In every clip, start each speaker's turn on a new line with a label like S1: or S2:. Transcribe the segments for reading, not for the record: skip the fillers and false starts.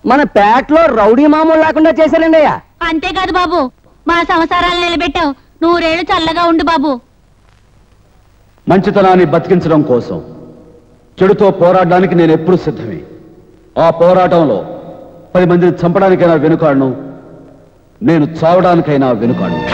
S1: మన పేటలో రౌడీ మామూలు లేకుండా చేశారండి అయ్యా.
S2: అంతేకాదు బాబు, మా సంసారాలు నిలబెట్టావు. 100 ఏళ్ళు చల్లగా ఉండు బాబు.
S3: మంచితనాన్ని బతికించడం కోసం చెడుతో పోరాడడానికి నేను ఎప్పుడు సిద్ధమే. ఆ పోరాటంలో 10 మందిని చంపడానికైనా వెనుకాడను, నేను చావడానికైనా వెనుకాడను.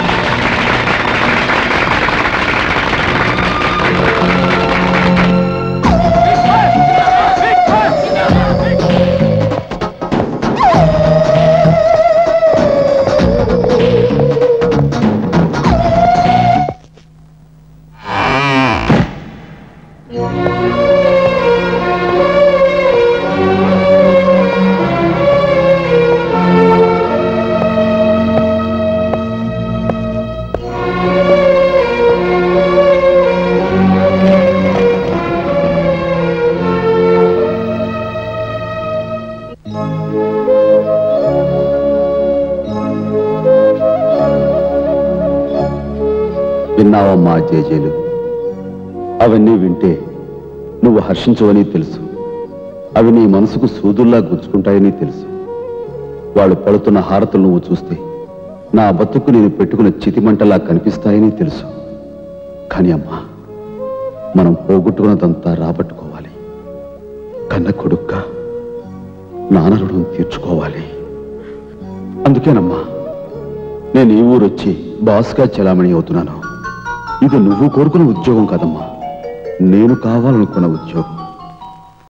S3: విన్నావమ్మా జేజేలు, అవన్నీ వింటే నువ్వు హర్షించవని తెలుసు. అవి నీ మనసుకు సూదుల్లా గుచ్చుకుంటాయని తెలుసు. వాళ్ళు పడుతున్న హారతులు నువ్వు చూస్తే నా బతుకు నేను పెట్టుకున్న చితిమంటలా కనిపిస్తాయని తెలుసు. కానీ అమ్మా, మనం పోగొట్టుకున్నదంతా రాబట్టుకోవాలి. కన్న కొడుక్గా నాన్న రుణం తీర్చుకోవాలి. అందుకేనమ్మా నేను ఈ ఊరొచ్చి బాస్గా చలామణి అవుతున్నాను. ఇది నువ్వు కోరుకున్న ఉద్యోగం కాదమ్మా, నేను కావాలనుకున్న ఉద్యోగం.